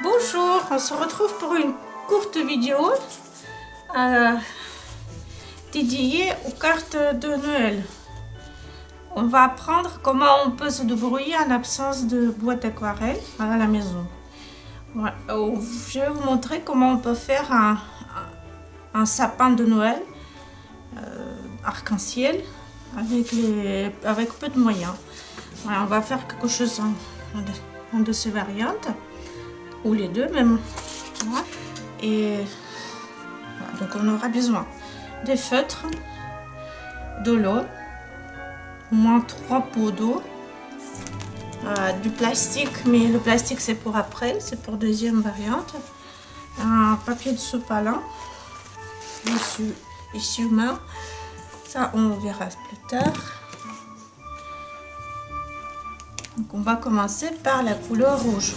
Bonjour, on se retrouve pour une courte vidéo dédiée aux cartes de Noël. On va apprendre comment on peut se débrouiller en absence de boîte d'aquarelle à la maison. Voilà. Je vais vous montrer comment on peut faire un sapin de Noël arc-en-ciel avec peu de moyens. Voilà, on va faire quelque chose en de ces variantes. Ou les deux même. Voilà. Et voilà, donc on aura besoin des feutres, de l'eau, au moins 3 pots d'eau, du plastique, mais le plastique c'est pour après, c'est pour deuxième variante, un papier de sopalin, essuie-main, ça on verra plus tard. Donc on va commencer par la couleur rouge.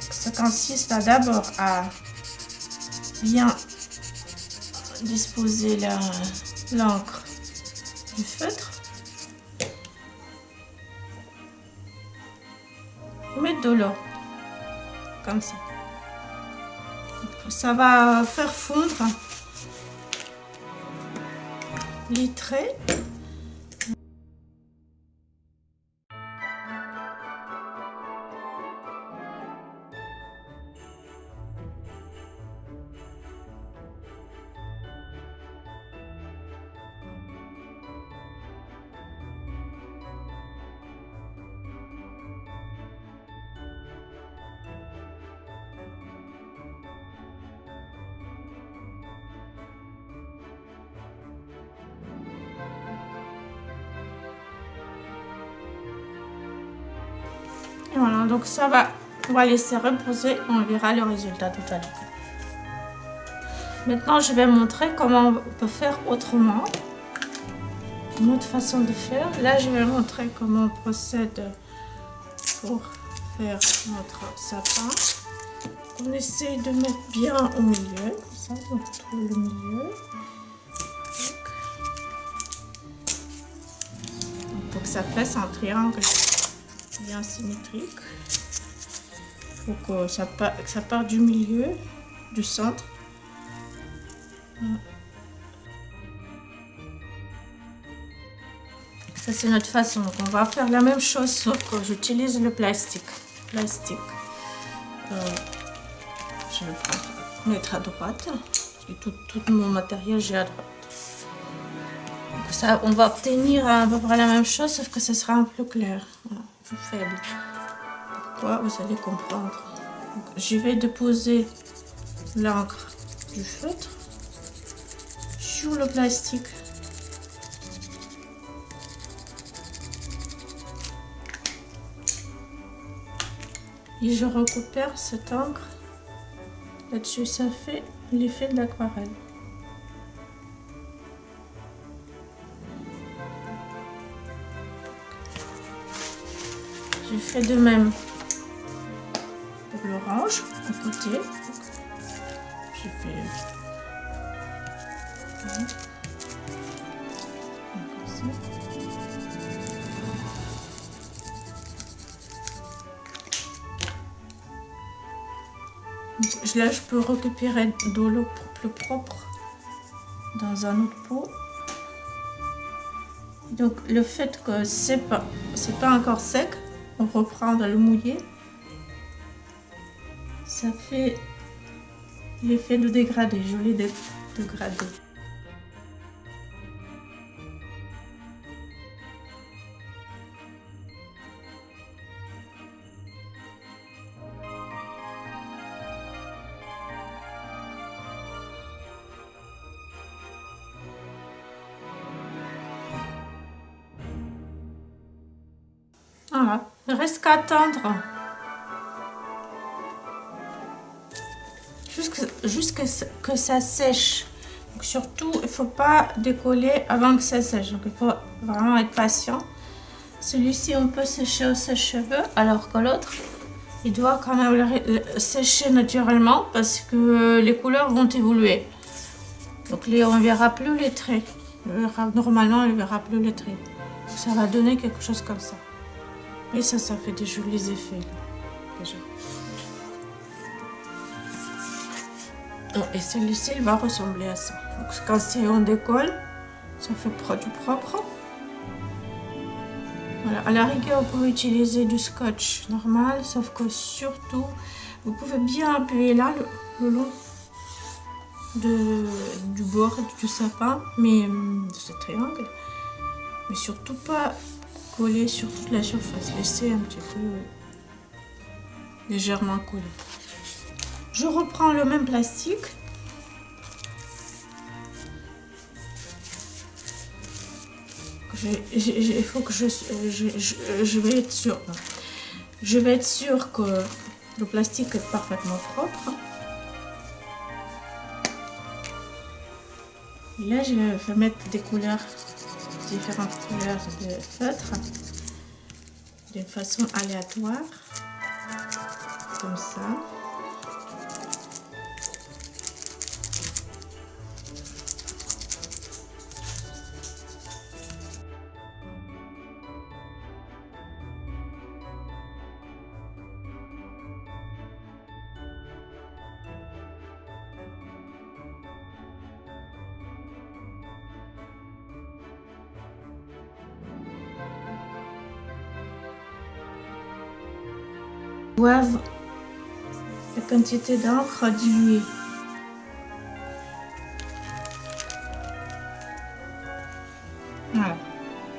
Ça consiste d'abord à bien disposer l'encre du feutre. Mettre de l'eau, comme ça. Ça va faire fondre les traits. Et voilà, donc ça va, on va laisser reposer, on verra le résultat tout à l'heure. Maintenant, je vais montrer comment on peut faire autrement, une autre façon de faire. Là, je vais montrer comment on procède pour faire notre sapin. On essaie de mettre bien au milieu, ça, on trouve le milieu. Pour que ça fasse un triangle bien symétrique. Il faut que ça part du milieu, du centre. Ça c'est notre façon. Donc on va faire la même chose sauf que j'utilise le plastique. Je vais mettre à droite. Et tout mon matériel j'ai à droite. Donc ça, on va obtenir à peu près la même chose sauf que ce sera un peu clair. Voilà. Faible. Pourquoi, vous allez comprendre. Donc, je vais déposer l'encre du feutre sur le plastique. Et je récupère cette encre là-dessus. Ça fait l'effet de l'aquarelle. Je fais de même pour l'orange à côté. Je fais comme ça. Là, je peux récupérer de l'eau plus propre dans un autre pot. Donc, le fait que c'est pas encore sec, on reprend de le mouiller, ça fait l'effet de dégradé, joli dégradé. Voilà, il ne reste qu'à attendre jusqu'à ce que ça sèche. Donc surtout, il ne faut pas décoller avant que ça sèche. Donc il faut vraiment être patient. Celui-ci, on peut sécher au sèche-cheveux, alors que l'autre, il doit quand même sécher naturellement parce que les couleurs vont évoluer. Donc on ne verra plus les traits. Normalement, on ne verra plus les traits. Ça va donner quelque chose comme ça. Et ça fait des jolis effets là, déjà. Oh, et celui-ci, il va ressembler à ça. Donc quand c'est on décolle, ça fait produit propre. Voilà. À la rigueur, vous pouvez utiliser du scotch normal, sauf que surtout, vous pouvez bien appuyer là le long du bord du sapin, mais de ce triangle, mais surtout pas coller sur toute la surface, laisser un petit peu légèrement coller. Je reprends le même plastique. Il faut que je vais être sûre. Je vais être sûre que le plastique est parfaitement propre. Et là, je vais mettre des couleurs, différentes couleurs de feutre, d'une façon aléatoire, comme ça. Doivent la quantité d'encre diluée. Voilà.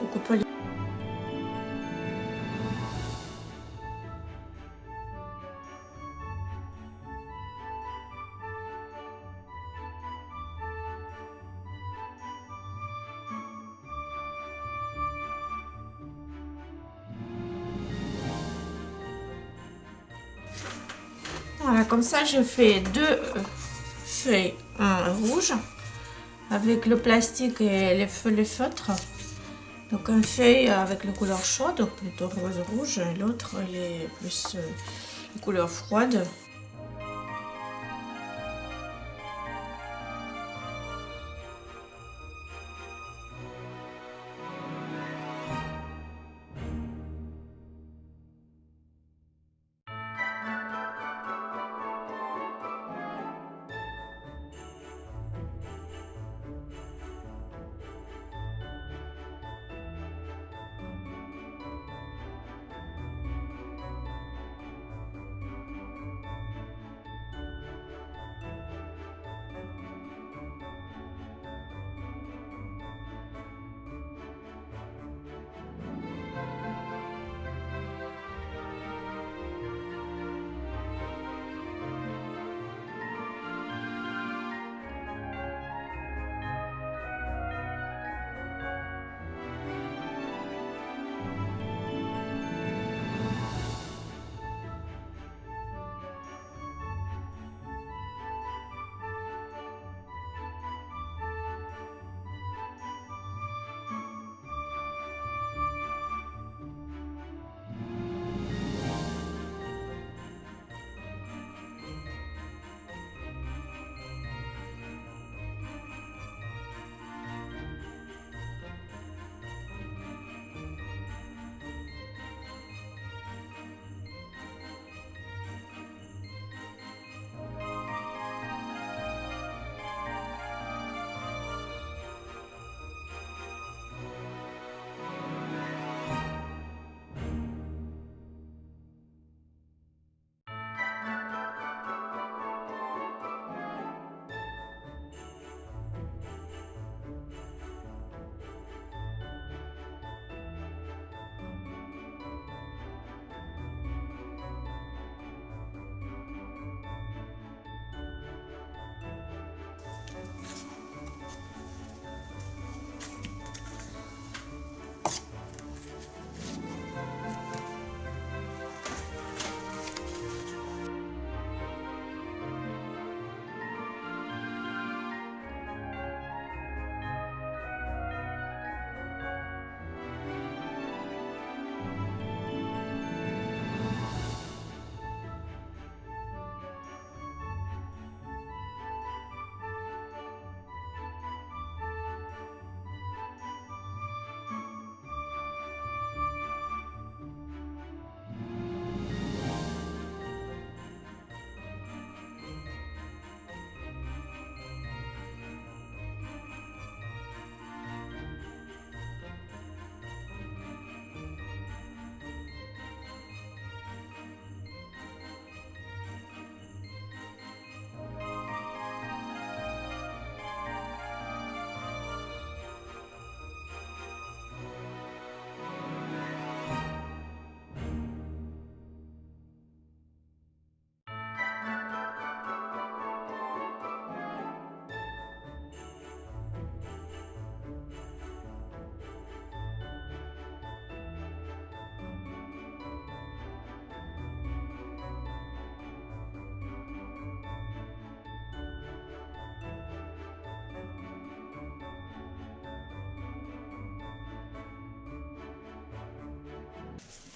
Beaucoup pas les... Voilà, comme ça, je fais deux feuilles rouges avec le plastique et les feutres. Donc, une feuille avec la couleur chaude, plutôt rose-rouge, et l'autre, elle est plus couleur froide.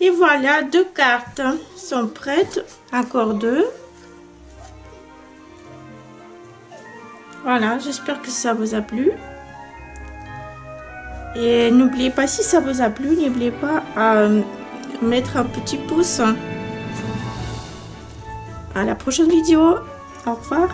Et voilà, 2 cartes sont prêtes. Encore 2. Voilà, j'espère que ça vous a plu. Et n'oubliez pas, si ça vous a plu, n'oubliez pas à mettre un petit pouce. À la prochaine vidéo. Au revoir.